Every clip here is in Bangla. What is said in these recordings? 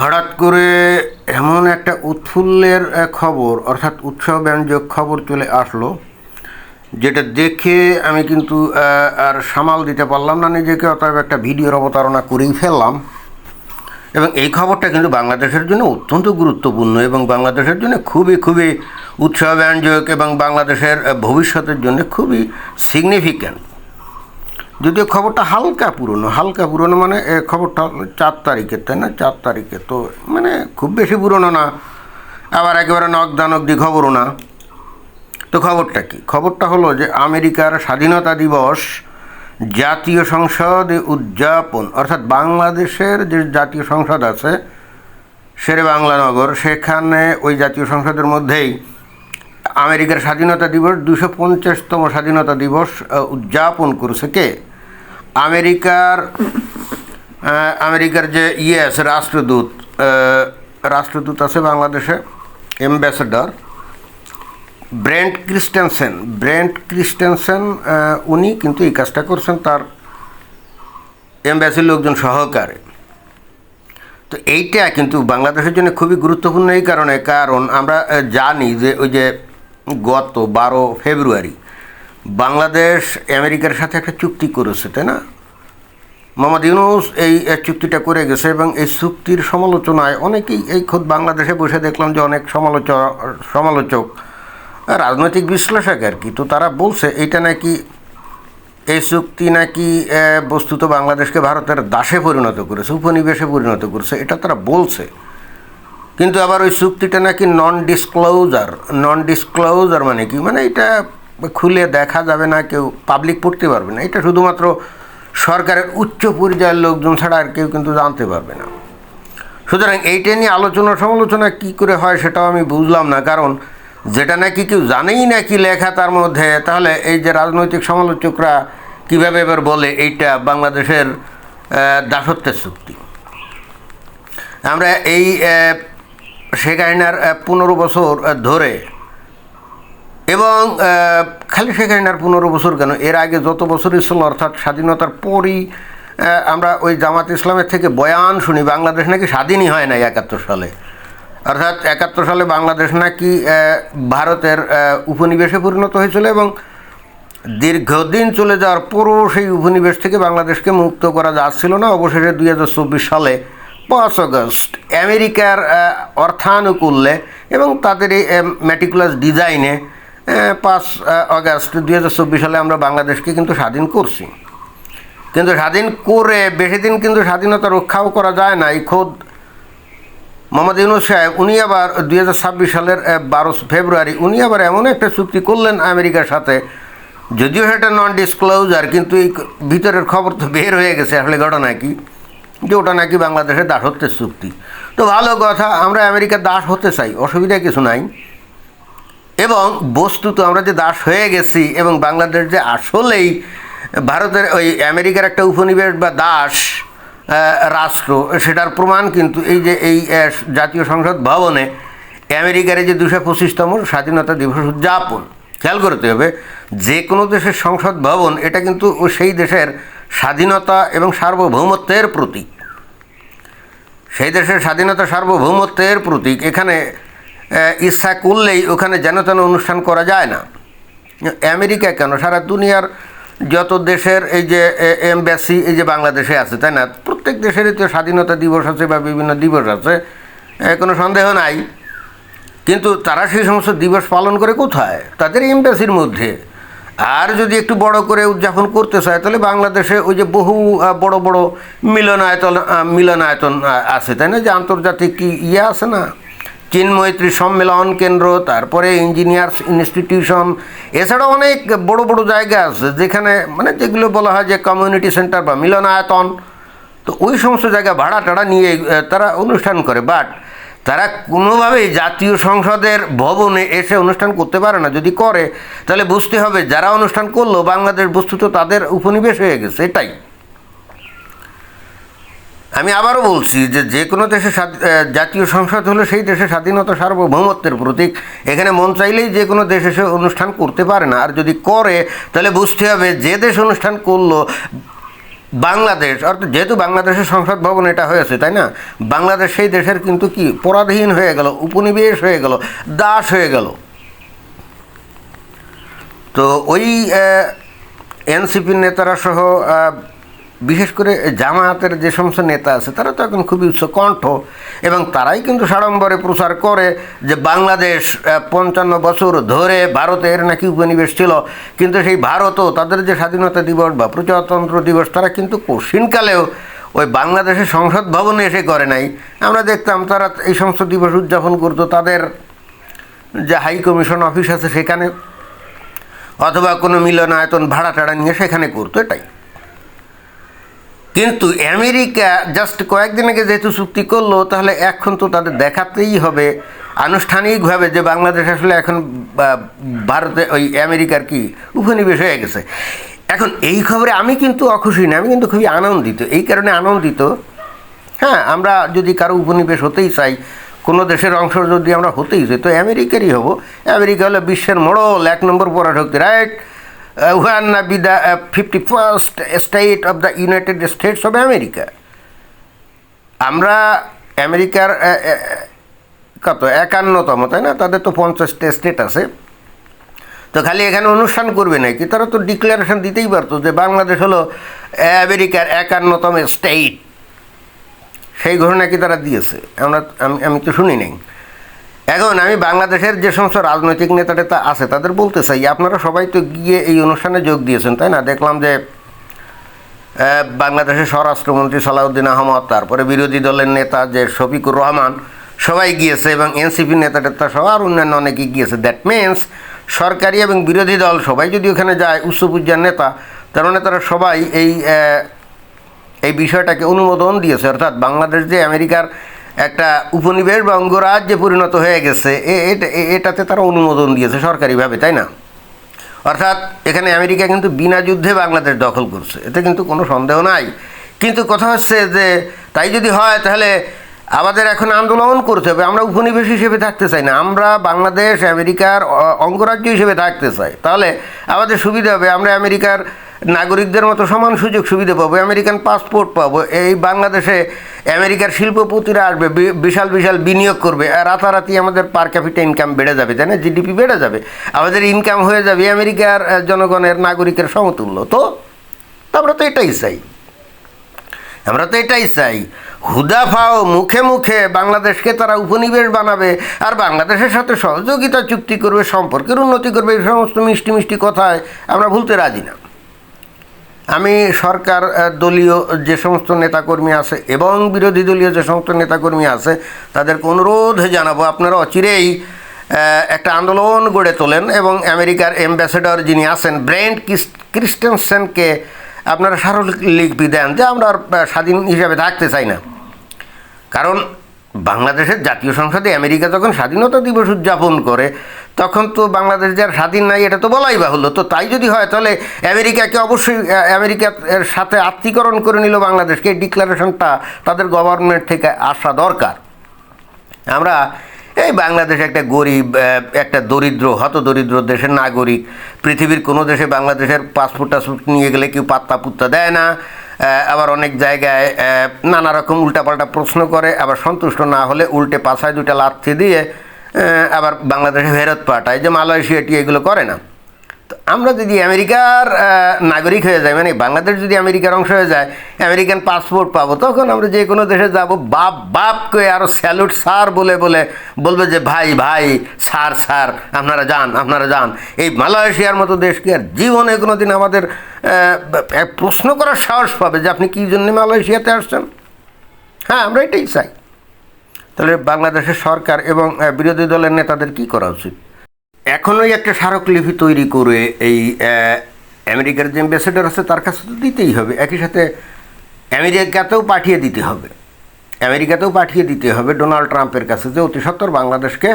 হঠাৎ করে এমন একটা উৎফুল্লের খবর অর্থাৎ উৎসবব্যঞ্জক খবর চলে আসলো, যেটা দেখে আমি কিন্তু আর সামাল দিতে পারলাম না নিজেকে, অতএব একটা ভিডিওর অবতারণা করেই ফেললাম। এবং এই খবরটা কিন্তু বাংলাদেশের জন্য অত্যন্ত গুরুত্বপূর্ণ এবং বাংলাদেশের জন্য খুবই খুবই উৎসবব্যঞ্জক এবং বাংলাদেশের ভবিষ্যতের জন্য খুবই সিগনিফিক্যান্ট। যদিও খবরটা হালকা পুরনো মানে খবরটা 4 তারিখের, তাই না? 4 তারিখে তো মানে খুব বেশি পুরনো না, আবার একেবারে নগদানগদি খবরও না। তো খবরটা কি? খবরটা হলো যে আমেরিকার স্বাধীনতা দিবস জাতীয় সংসদে উদযাপন, অর্থাৎ বাংলাদেশের যে জাতীয় সংসদ আছে শেরে বাংলানগর, সেখানে ওই জাতীয় সংসদের মধ্যেই আমেরিকার স্বাধীনতা দিবস 250তম স্বাধীনতা দিবস উদযাপন করেছে কে? আমেরিকার যে আছে রাষ্ট্রদূত আছে বাংলাদেশে, অ্যাম্বাসেডর ব্রেন্ট ক্রিস্টেনসেন, উনি কিন্তু এই কাজটা করছেন তার এম্বাসির লোকজন সহকারে। তো এইটা কিন্তু বাংলাদেশের জন্য খুবই গুরুত্বপূর্ণ এই কারণ আমরা জানি যে ওই যে গত 12 ফেব্রুয়ারি বাংলাদেশ আমেরিকার সাথে একটা চুক্তি করেছে, তাই না? মোহাম্মদ ইউনূস এই চুক্তিটা করে গেছে এবং এই চুক্তির সমালোচনায় অনেকেই, এই খোদ বাংলাদেশে বসে দেখলাম যে অনেক সমালোচক রাজনৈতিক বিশ্লেষক আর কি, তো তারা বলছে এইটা নাকি, এই চুক্তি নাকি বস্তুত বাংলাদেশকে ভারতের দাসে পরিণত করেছে, উপনিবেশে পরিণত করেছে, এটা তারা বলছে। কিন্তু আবার ওই চুক্তিটা নাকি নন ডিসক্লোজার মানে কি? মানে এটা খুলে দেখা যাবে না, কেউ পাবলিক পড়তে পারবে না, এটা শুধুমাত্র সরকারের উচ্চ পর্যায়ের লোকজন ছাড়া আর কেউ কিন্তু জানতে পারবে না। সুতরাং এইটা নিয়ে সমালোচনা কী করে হয় সেটাও আমি বুঝলাম না, কারণ যেটা নাকি কেউ জানেই না কি লেখা তার মধ্যে, তাহলে এই যে রাজনৈতিক সমালোচকরা কীভাবে এবার বলে এইটা বাংলাদেশের দাসত্বের চুক্তি। আমরা এই শেখ হাসিনার 15 বছর ধরে, এবং খালি শেখ হাসিনার 15 বছর কেন, এর আগে যত বছরই ছিল, অর্থাৎ স্বাধীনতার পরই আমরা ওই জামাত ইসলামের থেকে বয়ান শুনি বাংলাদেশ নাকি স্বাধীনই হয় না 71 সালে, অর্থাৎ 71 সালে বাংলাদেশ নাকি ভারতের উপনিবেশে পরিণত হয়েছিল এবং দীর্ঘদিন চলে যাওয়ার পরও সেই উপনিবেশ থেকে বাংলাদেশকে মুক্ত করা যাচ্ছিল না। অবশেষে 2024 সালে 5 আগস্ট আমেরিকার অর্থানুকূল্যে এবং তাদের এই ম্যাটিকুলাস ডিজাইনে 5 আগস্ট 2024 সালে আমরা বাংলাদেশকে কিন্তু স্বাধীন করছি। কিন্তু স্বাধীন করে বেশি দিন কিন্তু স্বাধীনতা রক্ষাও করা যায় না। এই খোদ মোহাম্মদ ইউনূস সাহেব, উনি আবার 2026 সালের 12 ফেব্রুয়ারি উনি আবার এমন একটা চুক্তি করলেন আমেরিকার সাথে, যদিও সেটা নন ডিসক্লোজার, কিন্তু এই ভিতরের খবর তো বের হয়ে গেছে আসলে ঘটনা কি, যে ওটা নাকি বাংলাদেশের দাসত্বের চুক্তি। তো ভালো কথা, আমরা আমেরিকার দাস হতে চাই, অসুবিধা কিছু নাই। এবং বস্তুত আমরা যে দাস হয়ে গেছি এবং বাংলাদেশ যে আসলেই ভারতের ওই আমেরিকার একটা উপনিবেশ বা দাস রাষ্ট্র, সেটার প্রমাণ কিন্তু এই যে এই জাতীয় সংসদ ভবনে আমেরিকার যে 225তম স্বাধীনতা দিবস উদযাপন। খেয়াল করতে হবে, যে কোনো দেশের সংসদ ভবন এটা কিন্তু সেই দেশের স্বাধীনতা এবং সার্বভৌমত্বের প্রতীক, সেই দেশের স্বাধীনতা সার্বভৌমত্বের প্রতীক। এখানে ইচ্ছা করলেই ওখানে যেন তেন অনুষ্ঠান করা যায় না। আমেরিকা কেন, সারা দুনিয়ার যত দেশের এই যে এমবাসি এই যে বাংলাদেশে আছে, তাই না? প্রত্যেক দেশেরই তো স্বাধীনতা দিবস আছে বা বিভিন্ন দিবস আছে, কোনো সন্দেহ নাই। কিন্তু তারা সেই সমস্ত দিবস পালন করে কোথায়? তাদের এমবাসির মধ্যে। আর যদি একটু বড় করে উদযাপন করতে চায় তাহলে বাংলাদেশে ওই যে বহু বড় বড় মিলনায়তন আছে, তাই না? যে আন্তর্জাতিক কি আছে না, চীন মৈত্রী সম্মেলন কেন্দ্র, তারপরে ইঞ্জিনিয়ার্স ইনস্টিটিউশন, এছাড়া অনেক বড় বড় জায়গা আছে যেখানে মানে যেগুলো বলা হয় যে কমিউনিটি সেন্টার বা মিলনায়তন। তো ওই সমস্ত জায়গা ভাড়া টাড়া নিয়ে তারা অনুষ্ঠান করে, বাট তারা কোনোভাবেই জাতীয় সংসদের ভবনে এসে অনুষ্ঠান করতে পারে না। যদি করে তাহলে বুঝতে হবে যারা অনুষ্ঠান করলো বাংলাদেশ বস্তুত তাদের উপনিবেশ হয়ে গেছে। এটাই আমি আবারও বলছি, যে কোনো দেশের জাতীয় সংসদ হলো সেই দেশের স্বাধীনতা সার্বভৌমত্বের প্রতীক। এখানে মন চাইলেই যে কোনো দেশ এসে অনুষ্ঠান করতে পারে না, আর যদি করে তাহলে বুঝতে হবে যে দেশ অনুষ্ঠান করলো বাংলাদেশ, অর্থাৎ যেহেতু বাংলাদেশের সংসদ ভবন এটা হয়েছে, তাই না, বাংলাদেশ সেই দেশের কিন্তু কি পরাধীন হয়ে গেল, উপনিবেশ হয়ে গেল, দাস হয়ে গেল। তো ওই এনসিপির নেতারা সহ বিশেষ করে জামায়াতের যে সমস্ত নেতা আছে তারা তো এখন খুবই উচ্চকণ্ঠ, এবং তারাই কিন্তু সাড়ম্বরে প্রচার করে যে বাংলাদেশ ৫৫ বছর ধরে ভারতের নাকি উপনিবেশ ছিল, কিন্তু সেই ভারতও তাদের যে স্বাধীনতা দিবস বা প্রজাতন্ত্র দিবস তারা কিন্তু কঠিনকালেও ওই বাংলাদেশের সংসদ ভবনে এসে করে নাই। আমরা দেখতাম তারা এই সমস্ত দিবস উদযাপন করতো তাদের যে হাই কমিশন অফিস আছে সেখানে, অথবা কোনো মিলনায়তন ভাড়া টাড়া নিয়ে সেখানে করতো, এটাই। কিন্তু আমেরিকা জাস্ট কয়েকদিন আগে যেহেতু চুক্তি করলো, তাহলে এখন তো তাদের দেখাতেই হবে আনুষ্ঠানিকভাবে যে বাংলাদেশ আসলে এখন ভারতে ওই আমেরিকার কি উপনিবেশ হয়ে গেছে। এখন এই খবরে আমি কিন্তু অখুশি না, আমি কিন্তু খুবই আনন্দিত। এই কারণে আনন্দিত, হ্যাঁ, আমরা যদি কারো উপনিবেশ হতেই চাই, কোনো দেশের অংশ যদি আমরা হতেই চাই, তো আমেরিকারই হব। আমেরিকা হলো বিশ্বের মোড়ল, ১ নম্বর পরাশক্তি, right? Wanna be the 51st state of the United States of America. আমরা আমেরিকার কত ৫১তম, তাই না? তাদের তো ৫০টা স্টেট আছে। তো খালি এখানে অনুষ্ঠান করবে নাকি, তারা তো ডিক্লারেশন দিতেই পারতো যে বাংলাদেশ হলো আমেরিকার ৫১তম স্টেট। সেই ঘোষণা কি তারা দিয়েছে? আমি তো শুনি নাই। এখন আমি বাংলাদেশের যে সমস্ত রাজনৈতিক নেতা টেতা আছে তাদের বলতে চাই, আপনারা সবাই তো গিয়ে এই অনুষ্ঠানে যোগ দিয়েছেন, তাই না? দেখলাম যে বাংলাদেশের স্বরাষ্ট্রমন্ত্রী সালাউদ্দিন আহমদ, তারপরে বিরোধী দলের নেতা যে শফিকুর রহমান, সবাই গিয়েছে, এবং এনসিপি নেতা টেতা সহ আর অন্যান্য অনেকেই গিয়েছে। দ্যাট মিনস সরকারি এবং বিরোধী দল সবাই যদি ওখানে যায়, উচ্চপর্যায়ের নেতা, তার মানে তারা সবাই এই বিষয়টাকে অনুমোদন দিয়েছে। অর্থাৎ বাংলাদেশ যে আমেরিকার একটা উপনিবেশ বা অঙ্গরাজ্যে পরিণত হয়ে গেছে, এটাতে তারা অনুমোদন দিয়েছে সরকারিভাবে, তাই না? অর্থাৎ এখানে আমেরিকা কিন্তু বিনা যুদ্ধে বাংলাদেশ দখল করছে, এতে কিন্তু কোনো সন্দেহ নাই। কিন্তু কথা হচ্ছে যে তাই যদি হয় তাহলে আমাদের এখন আন্দোলন করতে হবে। আমরা উপনিবেশ হিসেবে থাকতে চাই না, আমরা বাংলাদেশ আমেরিকার অঙ্গরাজ্য হিসেবে থাকতে চাই। তাহলে আমাদের সুবিধা হবে, আমরা আমেরিকার নাগরিকদের মতো সমান সুযোগ সুবিধা পাবো, আমেরিকান পাসপোর্ট পাবো। এই বাংলাদেশে আমেরিকার শিল্পপতিরা আসবে, বিশাল বিশাল বিনিয়োগ করবে, আর রাতারাতি আমাদের পার ক্যাপিটা ইনকাম বেড়ে যাবে, তাই না? জিডিপি বেড়ে যাবে, আমাদের ইনকাম হয়ে যাবে আমেরিকার জনগণের নাগরিকের সমতুল্য। তো আমরা তো এটাই চাই, আমরা তো এটাই চাই। হুদাফাও মুখে মুখে বাংলাদেশকে তারা উপনিবেশ বানাবে আর বাংলাদেশের সাথে সহযোগিতা চুক্তি করবে, সম্পর্কের উন্নতি করবে, এই সমস্ত মিষ্টি মিষ্টি কথায় আমরা ভুলতে রাজি না। আমি সরকার দলীয় যে সমস্ত নেতাকর্মী আছে এবং বিরোধী দলীয় যে সমস্ত নেতাকর্মী আছে তাদেরকে অনুরোধ জানাবো, আপনারা অচিরেই একটা আন্দোলন গড়ে তোলেন এবং আমেরিকার অ্যাম্বাসেডর যিনি আছেন ব্রেন্ট ক্রিস্টেনসেনকে আপনারা স্মারকলিপি দেন যে আমরা স্বাধীন হিসাবে থাকতে চাই না। কারণ বাংলাদেশের জাতীয় সংসদে আমেরিকা যখন স্বাধীনতা দিবস উদযাপন করে তখন তো বাংলাদেশ যার স্বাধীন নাই এটা তো বলাই বাহুল্য। তো তাই যদি হয় তাহলে আমেরিকাকে অবশ্যই আমেরিকার সাথে আত্মীকরণ করে নিল বাংলাদেশকে, এই ডিক্লারেশনটা তাদের গভর্নমেন্ট থেকে আসা দরকার। আমরা এই বাংলাদেশ একটা গরিব, একটা দরিদ্র, হতদরিদ্র দেশের নাগরিক। পৃথিবীর কোনো দেশে বাংলাদেশের পাসপোর্ট টাসপোর্ট নিয়ে গেলে কেউ পাত্তা পুত্তা দেয় না, আবার অনেক জায়গায় নানা রকম উল্টাপাল্টা প্রশ্ন করে, আবার সন্তুষ্ট না হলে উল্টে পাছায় দুটা লাথি দিয়ে আবার বাংলাদেশে ফেরত পাঠায়, যে মালয়েশিয়াটি এগুলো করে না। তো আমরা যদি আমেরিকার নাগরিক হয়ে যাই, মানে বাংলাদেশ যদি আমেরিকার অংশ হয়ে যায়, আমেরিকান পাসপোর্ট পাবো, তখন আমরা যে কোনো দেশে যাব বাপ বাপ করে আরও স্যালুট স্যার বলে বলবে যে ভাই ভাই, স্যার স্যার, আপনারা যান আপনারা যান। এই মালয়েশিয়ার মতো দেশ কি আর জীবনে কোনো দিন আমাদের প্রশ্ন করার সাহস পাবে যে আপনি কী জন্য মালয়েশিয়াতে আসছেন? হ্যাঁ, আমরা এটাই চাই। তাহলে বাংলাদেশের সরকার এবং বিরোধী দলের নেতাদের কী করা উচিত? এখনই একটা স্মারকলিপি তৈরি করে এই আমেরিকার যে অ্যাম্বাসেডর আছে তার কাছে তো দিতেই হবে, একই সাথে আমেরিকাতেও পাঠিয়ে দিতে হবে ডোনাল্ড ট্রাম্পের কাছে, যে অতি সত্বর বাংলাদেশকে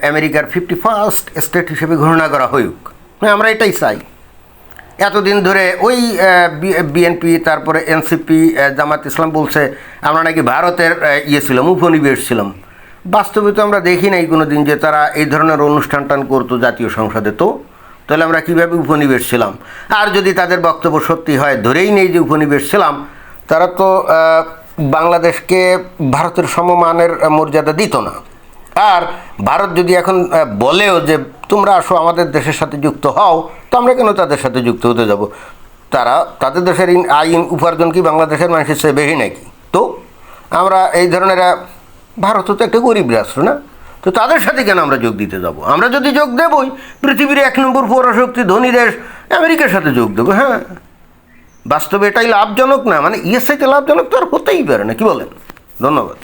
আমেরিকার 51st স্টেট হিসেবে ঘোষণা করা হউক। আমরা এটাই চাই। এতদিন ধরে ওই বিএনপি, তারপরে এনসিপি, জামাত ইসলাম বলছে আমরা নাকি ভারতের ছিলাম, উপনিবেশ ছিলাম। বাস্তবে তো আমরা দেখি নাই কোনো দিন যে তারা এই ধরনের অনুষ্ঠান টান করতো জাতীয় সংসদে। তো তাহলে আমরা কীভাবে উপনিবেশ ছিলাম? আর যদি তাদের বক্তব্য সত্যি হয়, ধরেই নেই যে উপনিবেশ ছিলাম, তারা তো বাংলাদেশকে ভারতের সমমানের মর্যাদা দিত না। আর ভারত যদি এখন বলেও যে তোমরা আসো আমাদের দেশের সাথে যুক্ত হও, তো আমরা কেন তাদের সাথে যুক্ত হতে যাব? তারা তাদের দেশের আইন উপার্জন কি বাংলাদেশের মানুষের চেয়ে বেশি নাকি? তো আমরা এই ধরনের ভারতও তো একটা গরিব রাষ্ট্র না, তো তাদের সাথে কেন আমরা যোগ দিতে যাব? আমরা যদি যোগ দেবই, পৃথিবীর 1 নম্বর পরাশক্তি ধনী দেশ আমেরিকার সাথে যোগ দেবো। হ্যাঁ, বাস্তবে এটাই লাভজনক না, মানে ইয়ের সাথে লাভজনক তো আর হতেই পারে না, কি বলেন? ধন্যবাদ।